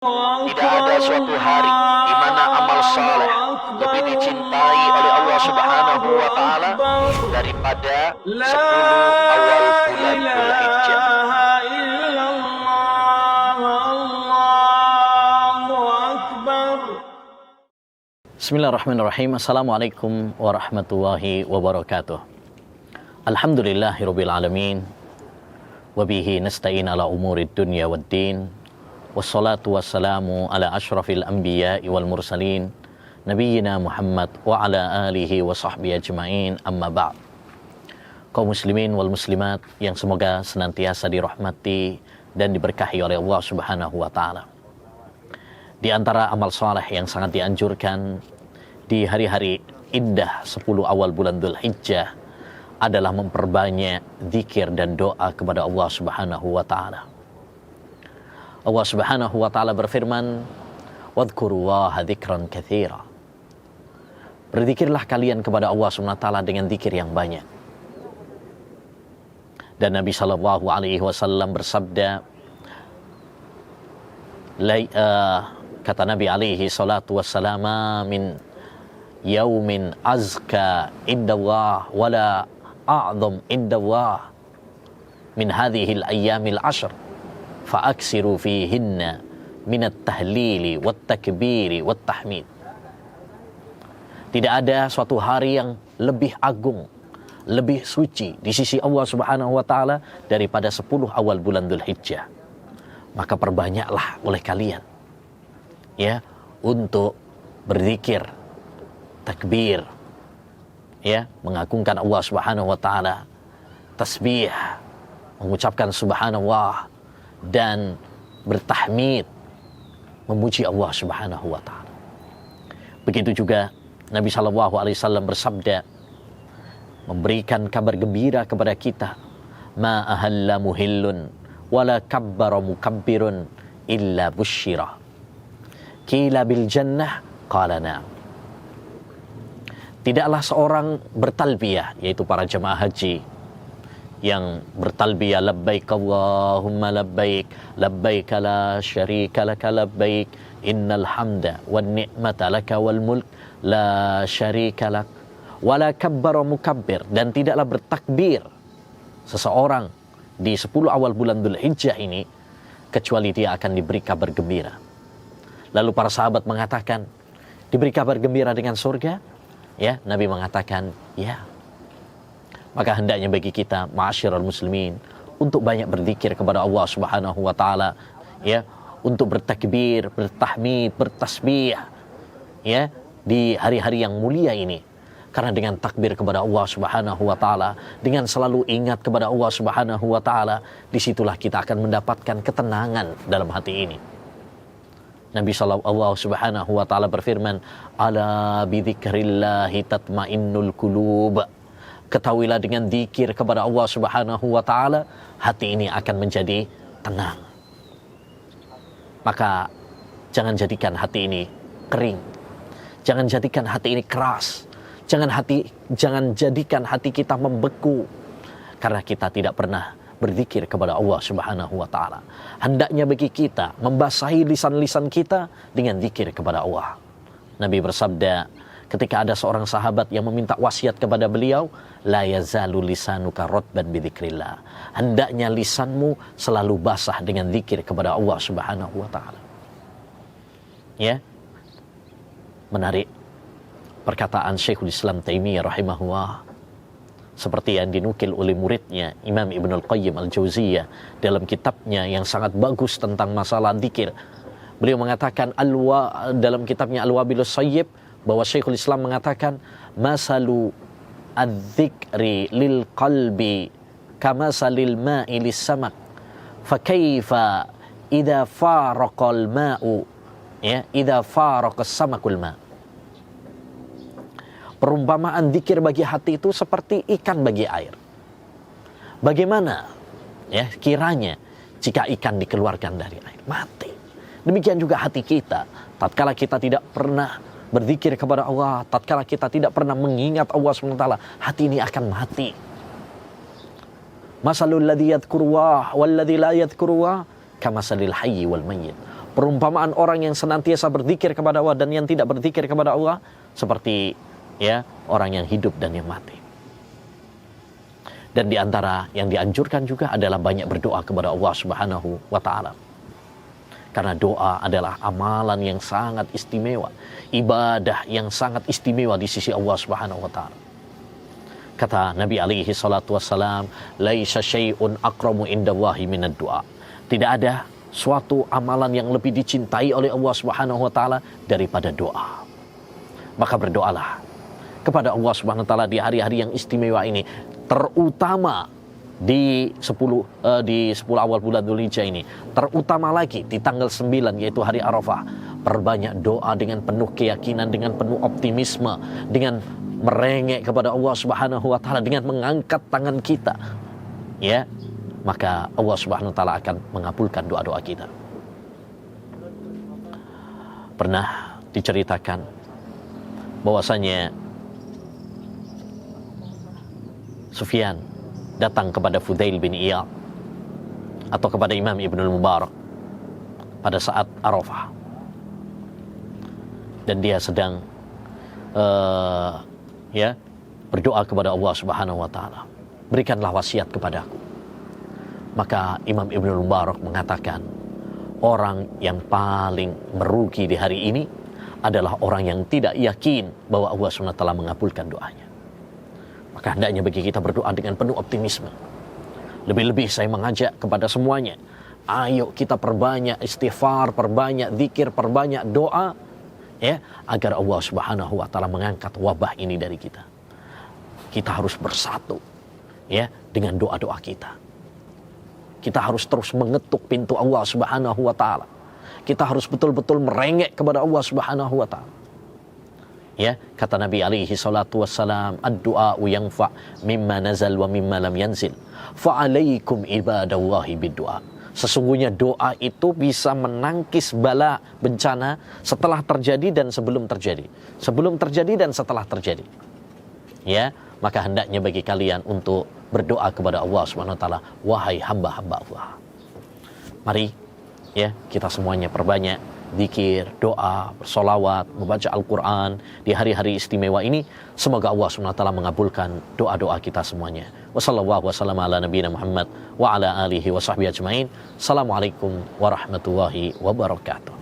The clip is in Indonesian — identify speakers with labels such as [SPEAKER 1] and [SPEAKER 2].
[SPEAKER 1] Tidak ada suatu hari di mana amal saleh lebih dicintai oleh Allah Subhanahu wa taala daripada 10 awal bulan Dzulhijjah.
[SPEAKER 2] Bismillahirrahmanirrahim. Assalamualaikum warahmatullahi wabarakatuh. Alhamdulillahirabbil alamin. Wa bihi nasta'in ala umurid dunya waddin. Wassalatu wassalamu ala asyrafil anbiya'i wal mursalin nabiyyina Muhammad wa ala alihi wa sahbihi ajma'in, amma ba'd. Kaum muslimin wal muslimat yang semoga senantiasa dirahmati dan diberkahi oleh Allah Subhanahu wa taala. Di antara amal saleh yang sangat dianjurkan di hari-hari indah 10 awal bulan Dzulhijjah adalah memperbanyak zikir dan doa kepada Allah Subhanahu wa taala. Allah Subhanahu wa taala berfirman, "Wadhkurullaha dzikran katsira." Berzikirlah kalian kepada Allah Subhanahu wa taala dengan zikir yang banyak. Dan Nabi sallallahu alaihi wasallam bersabda, kata Nabi alaihi salatu wassalam, min yaumin azka indallah wala a'zam indallah min hadhil ayyamil ashr fa'aksiru fihinna minat tahlili wat takbiri wat tahmid. Tidak ada suatu hari yang lebih agung, lebih suci di sisi Allah Subhanahu wa taala daripada 10 awal bulan Dzulhijjah. Maka perbanyaklah oleh kalian ya untuk berzikir, takbir, ya, mengagungkan Allah Subhanahu wa taala, tasbih, mengucapkan subhanallah, dan bertahmid, memuji Allah Subhanahu wa taala. Begitu juga Nabi sallallahu alaihi wasallam bersabda, memberikan kabar gembira kepada kita, ma ahalla muhillun wala kabbara mukabbirun illa busyira qila bil jannah qala na'am. Tidaklah seorang bertalbiyah, yaitu para jemaah haji yang bertalbiyah labbaik Allahumma labbaik labbaik la syarika laka labbaik innal hamda wan ni'mata laka wal mulk la syarika lak wala kabbara mukabbir, dan tidaklah bertakbir seseorang di 10 awal bulan Dzulhijjah ini kecuali dia akan diberi kabar gembira. Lalu para sahabat mengatakan, diberi kabar gembira dengan surga? Ya, Nabi mengatakan, ya. Maka hendaknya bagi kita, ma'asyiral muslimin, untuk banyak berzikir kepada Allah Subhanahu wa taala, ya, untuk bertakbir, bertahmid, bertasbih, ya, di hari-hari yang mulia ini. Karena dengan takbir kepada Allah Subhanahu wa taala, dengan selalu ingat kepada Allah Subhanahu wa taala, disitulah kita akan mendapatkan ketenangan dalam hati ini. Nabi sallallahu Subhanahu wa taala berfirman, "Ala bidzikrillahi tatmainnul qulub." Ketahuilah dengan zikir kepada Allah Subhanahu wa taala, hati ini akan menjadi tenang. Maka jangan jadikan hati ini kering. Jangan jadikan hati ini keras. Jangan jadikan hati kita membeku karena kita tidak pernah berzikir kepada Allah Subhanahu wa taala. Hendaknya bagi kita membasahi lisan-lisan kita dengan zikir kepada Allah. Nabi bersabda, ketika ada seorang sahabat yang meminta wasiat kepada beliau, la yazalu lisanuka ratban bidzikrillah. Hendaknya lisanmu selalu basah dengan zikir kepada Allah Subhanahu wa taala. Ya. Menarik perkataan Syekhul Islam Taimiyah rahimahullah, seperti yang dinukil oleh muridnya Imam Ibnul Qayyim Al-Jauziyah dalam kitabnya yang sangat bagus tentang masalah zikir. Beliau mengatakan dalam kitabnya Al-Wabilus Sayyib, bahwa Syekhul Islam mengatakan, masalu adz-dzikri lil qalbi kamasalil ma'i lis-samak fa kaifa idza faraqal ma'u, ya, idza faraqas samakul ma'. Perumpamaan zikir bagi hati itu seperti ikan bagi air. Bagaimana, ya, kiranya jika ikan dikeluarkan dari air, mati. Demikian juga hati kita, tatkala kita tidak pernah berzikir kepada Allah, tatkala kita tidak pernah mengingat Allah SWT, hati ini akan mati. Masalul ladzi yadhkurullah wal ladzi la yadhkurullah kamasalil hayyi wal mayyit. Perumpamaan orang yang senantiasa berzikir kepada Allah dan yang tidak berzikir kepada Allah seperti ya orang yang hidup dan yang mati. Dan di antara yang dianjurkan juga adalah banyak berdoa kepada Allah Subhanahu wa taala. Karena doa adalah amalan yang sangat istimewa, ibadah yang sangat istimewa di sisi Allah Subhanahu wa taala. Kata Nabi alaihi salatu wassalam, "Laisa syai'un akramu indallahi minad du'a." Tidak ada suatu amalan yang lebih dicintai oleh Allah Subhanahu wa taala daripada doa. Maka berdoalah kepada Allah Subhanahu wa taala di hari-hari yang istimewa ini, terutama di 10 awal bulan Dzulhijjah ini, terutama lagi di tanggal 9 yaitu hari Arafah. Perbanyak doa dengan penuh keyakinan, dengan penuh optimisme, dengan merengek kepada Allah Subhanahu wa taala, dengan mengangkat tangan kita. Ya, maka Allah Subhanahu wa taala akan mengabulkan doa-doa kita. Pernah diceritakan bahwasanya Sufyan datang kepada Fudail bin Iyad atau kepada Imam Ibnul Mubarak pada saat Arafah, dan dia sedang berdoa kepada Allah Subhanahu wa taala, berikanlah wasiat kepadaku. Maka Imam Ibnul Mubarak mengatakan, orang yang paling merugi di hari ini adalah orang yang tidak yakin bahwa Allah SWT mengabulkan doanya. Maka hendaknya bagi kita berdoa dengan penuh optimisme. Lebih-lebih saya mengajak kepada semuanya, ayo kita perbanyak istighfar, perbanyak zikir, perbanyak doa, ya, agar Allah Subhanahu wa taala mengangkat wabah ini dari kita. Kita harus bersatu ya dengan doa-doa kita. Kita harus terus mengetuk pintu Allah Subhanahu wa taala. Kita harus betul-betul merengek kepada Allah Subhanahu wa taala. Ya, kata Nabi alaihi salatu wassalam, ad-du'a yanfa mimma nazal wa mimma lam yanzil. Fa alaikum ibadallahi bid-du'a. Sesungguhnya doa itu bisa menangkis bala bencana setelah terjadi dan sebelum terjadi. Sebelum terjadi dan setelah terjadi. Ya, maka hendaknya bagi kalian untuk berdoa kepada Allah Subhanahu wa taala, wahai hamba-hamba Allah. Mari ya, kita semuanya perbanyak zikir, doa, bersolawat, membaca Al-Quran di hari-hari istimewa ini. Semoga Allah Subhanahu wa taala mengabulkan doa-doa kita semuanya. Wassallallahu wasallam ala nabiyina Muhammad wa ala alihi wa sahbihi ajmain. Assalamualaikum warahmatullahi wabarakatuh.